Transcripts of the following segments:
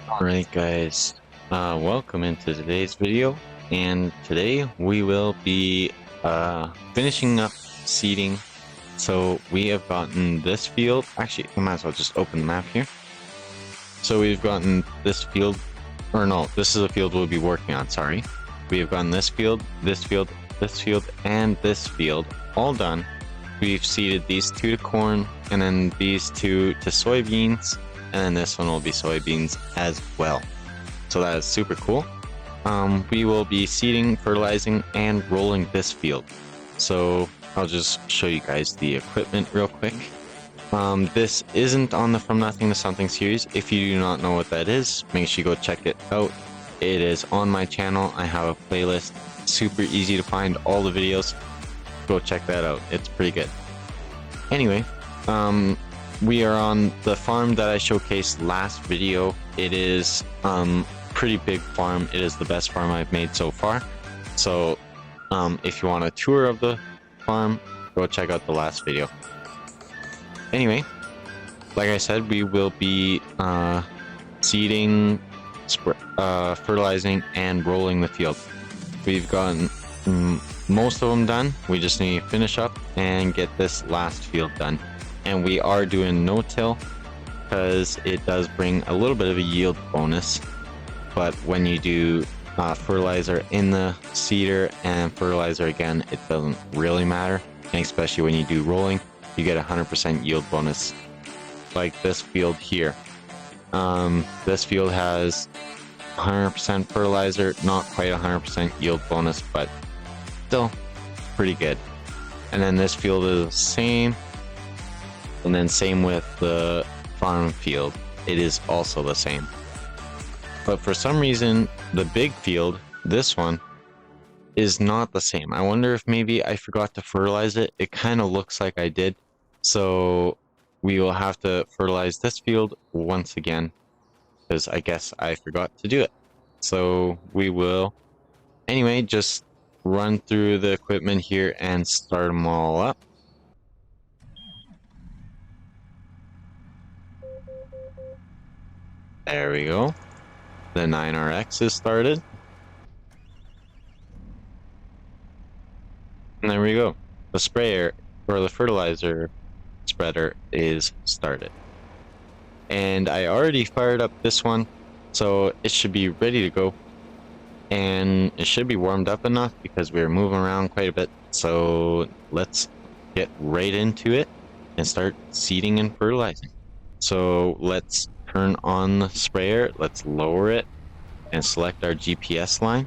Alright guys, welcome into today's video, and today we will be finishing up seeding. So we have gotten this field. Actually, I might as well just open the map here. So we've gotten this field, or no, this is a field we'll be working on, sorry. We have gotten this field, this field, this field, and this field all done. We've seeded these two to corn, and then these two to soybeans, and then this one will be soybeans as well. So that is super cool. We will be seeding, fertilizing, and rolling this field. So I'll just show you guys the equipment real quick. This isn't on the From Nothing to Something series. If you do not know what that is, make sure you go check it out. It is on my channel. I have a playlist, super easy to find all the videos. Go check that out, it's pretty good. Anyway, we are on the farm that I showcased last video. It is pretty big farm. It is the best farm I've made so far. So if you want a tour of the farm, go check out the last video. Anyway, like I said, we will be seeding, fertilizing, and rolling the field. We've gotten most of them done. We just need to finish up and get this last field done. And we are doing no-till because it does bring a little bit of a yield bonus. But when you do fertilizer in the seeder and fertilizer again, it doesn't really matter. And especially when you do rolling, you get 100% yield bonus. Like this field here. This field has 100% fertilizer, not quite 100% yield bonus, but still pretty good. And then this field is the same, and then same with the farm field, it is also the same. But for some reason the big field, this one, is not the same. I wonder if maybe I forgot to fertilize it. It kind of looks like I did, so we will have to fertilize this field once again because I guess I forgot to do it. So we will anyway just run through the equipment here and start them all up. There we go. The 9RX is started. And there we go. The sprayer, or the fertilizer spreader, is started. And I already fired up this one, so it should be ready to go. And it should be warmed up enough because we're moving around quite a bit. So let's get right into it and start seeding and fertilizing. So let's turn on the sprayer, let's lower it and select our GPS line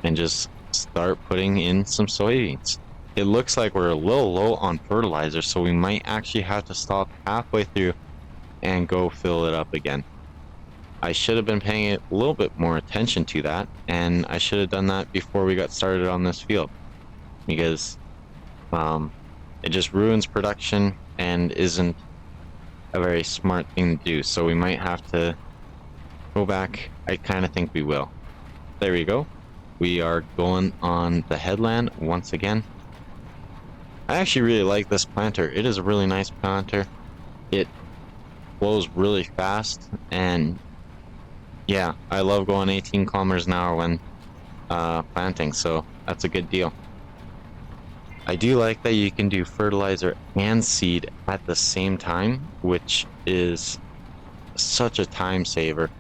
and just start putting in some soybeans. It looks like we're a little low on fertilizer, so we might actually have to stop halfway through and go fill it up again. I should have been paying a little bit more attention to that, and I should have done that before we got started on this field, because it just ruins production and isn't a very smart thing to do. So we might have to go back. I kind of think we will. There we go. We are going on the headland once again. I actually really like this planter. It is a really nice planter. It flows really fast, and yeah, I love going 18 kilometers an hour when planting, so that's a good deal. I do like that you can do fertilizer and seed at the same time, which is such a time saver.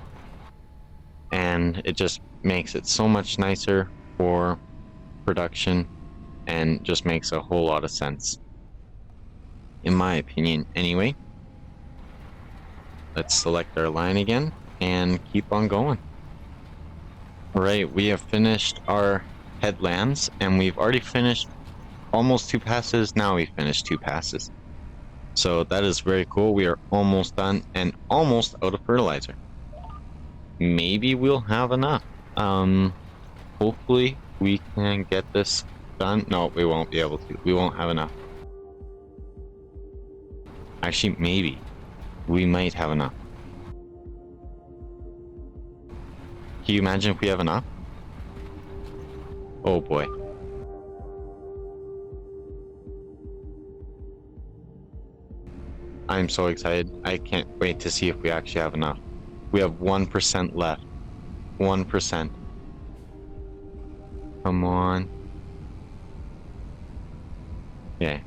And it just makes it so much nicer for production and just makes a whole lot of sense, in my opinion anyway. Let's select our line again and keep on going. Alright, we have finished our headlands, and we've already finished almost 2 passes. Now we finished 2 passes. So that is very cool. We are almost done and almost out of fertilizer. Maybe we'll have enough. Hopefully we can get this done. No, we won't be able to. We won't have enough. Actually, maybe. We might have enough. Can you imagine if we have enough? Oh boy. I'm so excited. I can't wait to see if we actually have enough. We have 1% left. 1%. Come on. Okay.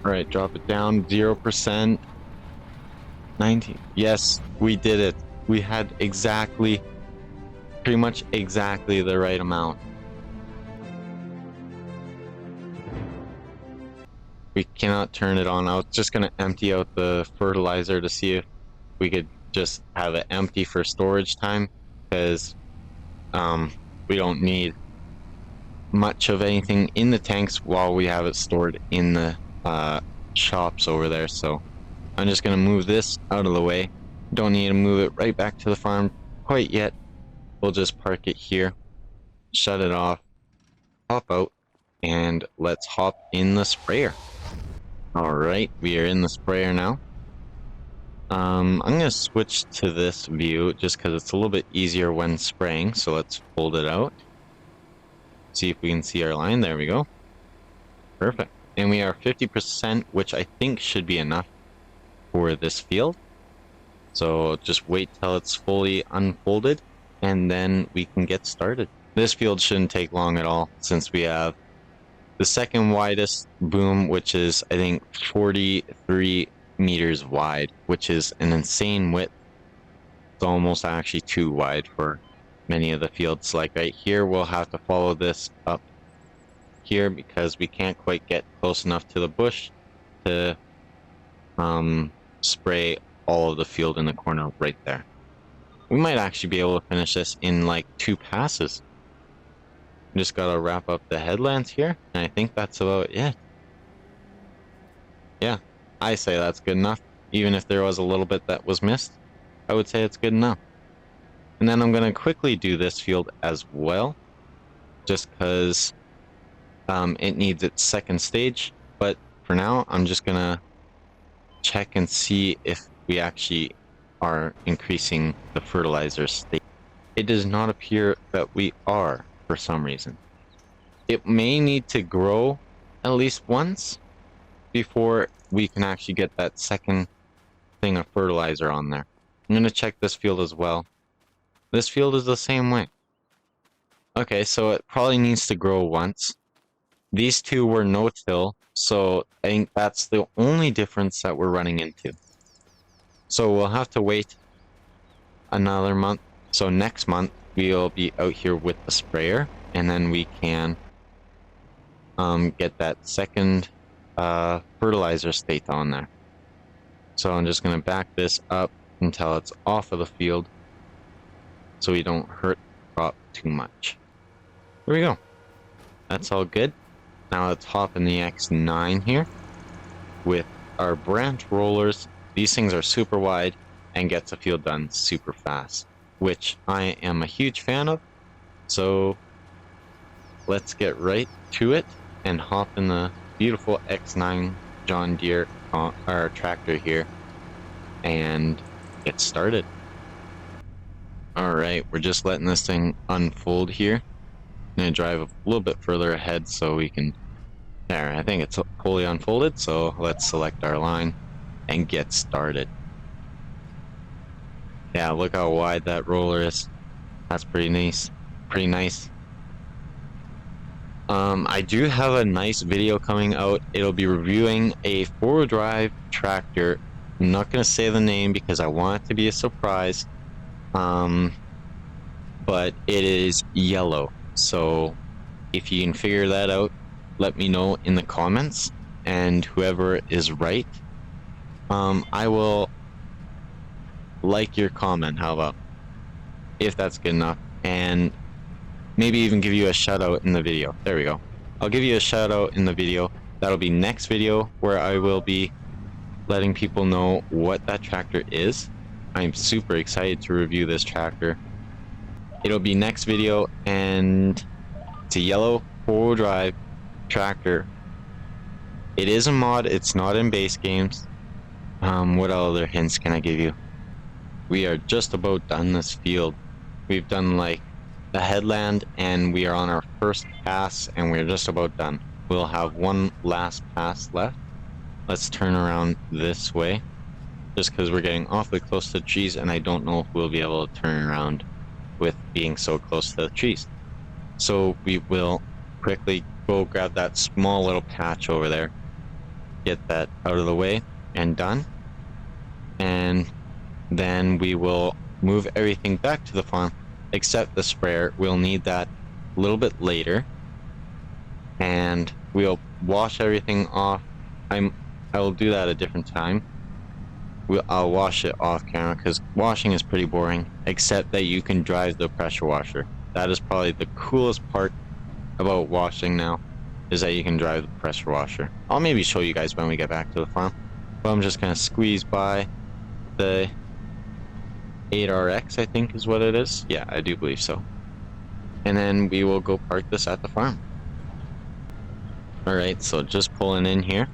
All right, drop it down. 0%. 19. Yes, we did it. We had pretty much exactly the right amount. We cannot turn it on. I was just going to empty out the fertilizer to see if we could just have it empty for storage time, because we don't need much of anything in the tanks while we have it stored in the shops over there. So I'm just going to move this out of the way. Don't need to move it right back to the farm quite yet. We'll just park it here, shut it off, hop out, and let's hop in the sprayer. Alright, we are in the sprayer now. I'm going to switch to this view just because it's a little bit easier when spraying. So let's fold it out. See if we can see our line. There we go. Perfect. And we are 50%, which I think should be enough for this field. So just wait till it's fully unfolded and then we can get started. This field shouldn't take long at all, since we have the second widest boom, which is I think 43 meters wide, which is an insane width. It's almost actually too wide for many of the fields. Like right here, we'll have to follow this up here because we can't quite get close enough to the bush to spray all of the field in the corner right there. We might actually be able to finish this in like 2 passes. Just gotta wrap up the headlands here, and I think that's about it. Yeah, I say that's good enough. Even if there was a little bit that was missed, I would say it's good enough. And then I'm gonna quickly do this field as well, just because it needs its second stage. But for now, I'm just gonna check and see if we actually are increasing the fertilizer state. It does not appear that we are, for some reason. It may need to grow at least once before we can actually get that second thing of fertilizer on there. I'm going to check this field as well. This field is the same way. Okay, so it probably needs to grow once. These two were no-till, so I think that's the only difference that we're running into. So we'll have to wait another month. So next month we'll be out here with the sprayer, and then we can get that second fertilizer state on there. So I'm just going to back this up until it's off of the field so we don't hurt the crop too much. There we go. That's all good. Now let's hop in the X9 here with our branch rollers. These things are super wide and gets the field done super fast, which I am a huge fan of. So let's get right to it and hop in the beautiful X9 John Deere tractor here and get started. Alright, we're just letting this thing unfold here. I'm going to drive a little bit further ahead so we can... There, I think it's fully unfolded, so let's select our line and get started. Yeah, look how wide that roller is. That's pretty nice. Pretty nice. I do have a nice video coming out. It'll be reviewing a 4-wheel drive tractor. I'm not going to say the name because I want it to be a surprise. But it is yellow. So if you can figure that out, let me know in the comments. And whoever is right, I will like your comment. How about? If that's good enough. And maybe even give you a shout out in the video. There we go. I'll give you a shout out in the video. That'll be next video where I will be letting people know what that tractor is. I'm super excited to review this tractor. It'll be next video, and it's a yellow 4-wheel drive tractor. It is a mod. It's not in base games. What other hints can I give you? We are just about done this field. We've done like the headland and we are on our first pass and we're just about done. we'll have one last pass left. Let's turn around this way, just because we're getting awfully close to the trees, and I don't know if we'll be able to turn around with being so close to the trees. So we will quickly go grab that small little patch over there, get that out of the way and done, and then we will move everything back to the farm, except the sprayer. We'll need that a little bit later, and we'll wash everything off. I will do that a different time. I'll wash it off camera because washing is pretty boring, except that you can drive the pressure washer. That is probably the coolest part about washing now, is that you can drive the pressure washer. I'll maybe show you guys when we get back to the farm. But I'm just gonna squeeze by the 8RX, I think is what it is. Yeah, I do believe so. And then we will go park this at the farm. Alright, so just pulling in here.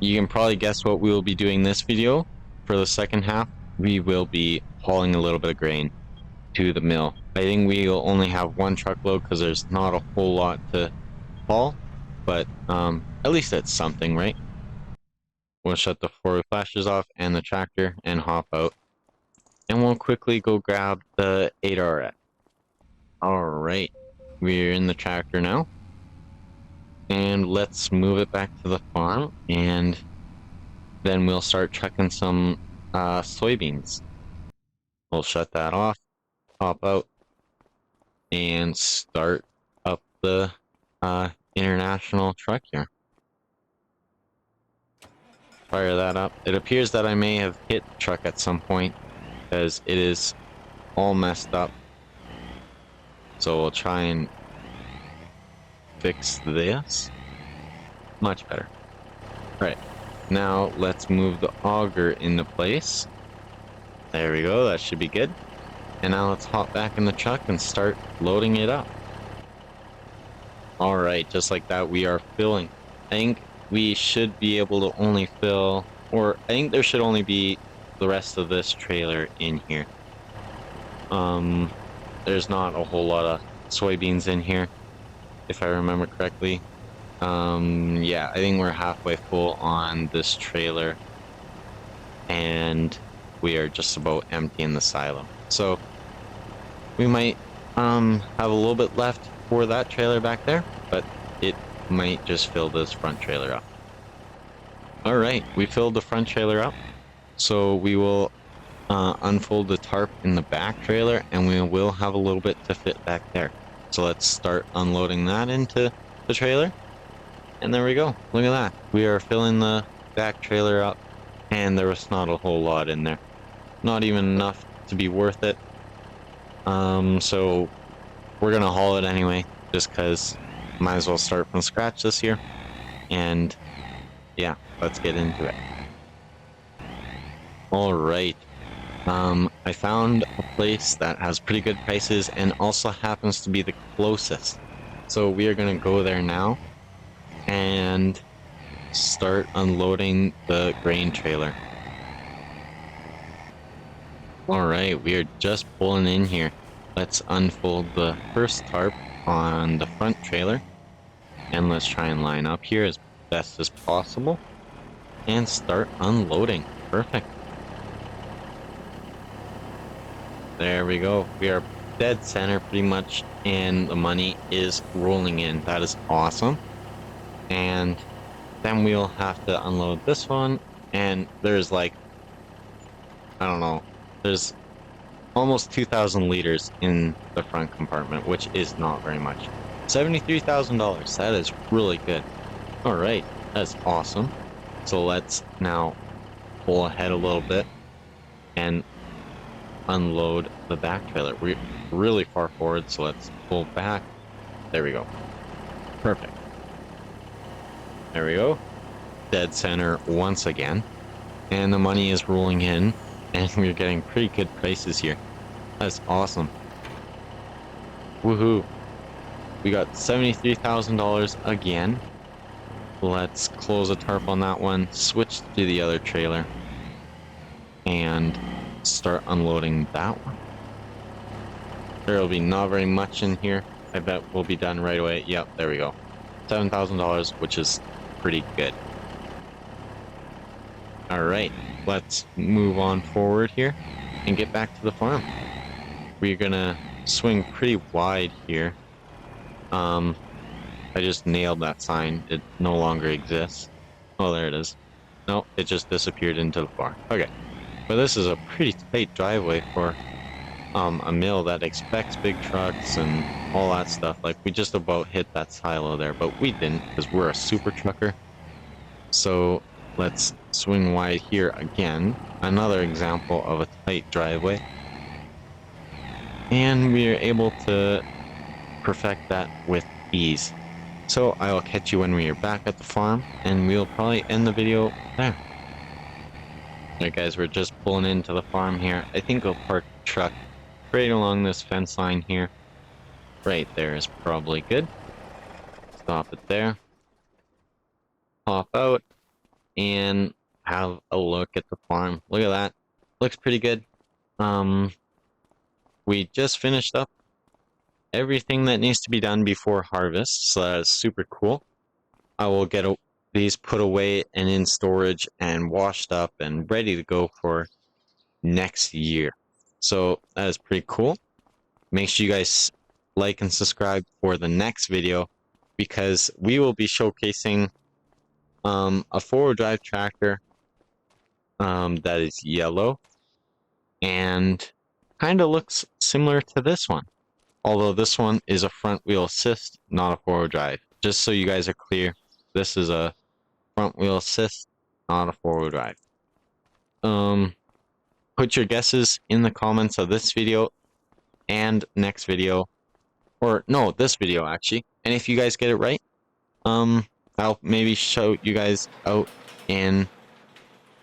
You can probably guess what we will be doing this video. For the second half, we will be hauling a little bit of grain to the mill. I think we will only have one truckload because there's not a whole lot to haul, but at least it's something, right? We'll shut the forward flashes off and the tractor and hop out, and we'll quickly go grab the 8RX. Alright, we're in the tractor now, and let's move it back to the farm, and then we'll start trucking some soybeans. We'll shut that off, hop out, and start up the international truck here. Fire that up. It appears that I may have hit the truck at some point because it is all messed up. So we'll try and fix this. Much better. Alright, now let's move the auger into place. There we go, that should be good. And now let's hop back in the truck and start loading it up. Alright, just like that, we are filling. I think we should be able to only fill, or I think there should only be the rest of this trailer in here. There's not a whole lot of soybeans in here, if I remember correctly. Yeah, I think we're halfway full on this trailer, and we are just about empty in the silo. So we might have a little bit left for that trailer back there, but it might just fill this front trailer up. Alright, we filled the front trailer up, so we will unfold the tarp in the back trailer, and we will have a little bit to fit back there. So let's start unloading that into the trailer, and there we go. Look at that, we are filling the back trailer up, and there was not a whole lot in there, not even enough to be worth it. So we're gonna haul it anyway, just because might as well start from scratch this year. And yeah, let's get into it. Alright, I found a place that has pretty good prices and also happens to be the closest. So we are gonna go there now and start unloading the grain trailer. Alright, we are just pulling in here. Let's unfold the first tarp on the front trailer, and let's try and line up here as best as possible and start unloading. Perfect. There we go. We are dead center pretty much, and the money is rolling in. That is awesome. And then we'll have to unload this one, and there's like, I don't know, there's almost 2,000 liters in the front compartment, which is not very much. $73,000, that is really good. Alright, that's awesome. So let's now pull ahead a little bit and unload the back trailer. We're really far forward, so let's pull back. There we go. Perfect. There we go. Dead center once again. And the money is rolling in, and we're getting pretty good prices here. That's awesome. Woohoo. We got $73,000 again. Let's close a tarp on that one, switch to the other trailer, and start unloading that one. There will be not very much in here, I bet we'll be done right away. Yep, there we go. $7,000, which is pretty good. Alright, let's move on forward here and get back to the farm. We're gonna swing pretty wide here. I just nailed that sign. It no longer exists. Oh, there it is. No, it just disappeared into the farm. Okay, but this is a pretty tight driveway for a mill that expects big trucks and all that stuff. Like, we just about hit that silo there, but we didn't because we're a super trucker. So let's swing wide here again. Another example of a tight driveway. And we are able to perfect that with ease. So I will catch you when we are back at the farm, and we'll probably end the video there. Alright guys, we're just pulling into the farm here. I think I'll park the truck right along this fence line here. Right there is probably good. Stop it there. Pop out and have a look at the farm. Look at that. Looks pretty good. We just finished up everything that needs to be done before harvest, so that is super cool. I will get these put away and in storage and washed up and ready to go for next year. So that is pretty cool. Make sure you guys like and subscribe for the next video, because we will be showcasing a four-wheel drive tractor that is yellow and kind of looks similar to this one, although this one is a front wheel assist, not a four-wheel drive. Just so you guys are clear, this is a front wheel assist, not a four-wheel drive. Put your guesses in the comments of this video and next video, or no, this video actually. And if you guys get it right, I'll maybe show you guys out in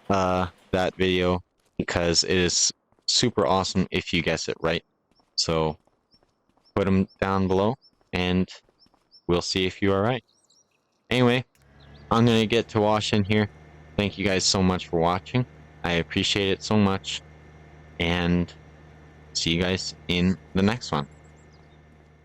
that video, because it is super awesome if you guess it right. So put them down below and we'll see if you are right. Anyway, I'm gonna get to washing here. Thank you guys so much for watching. I appreciate it so much, and see you guys in the next one.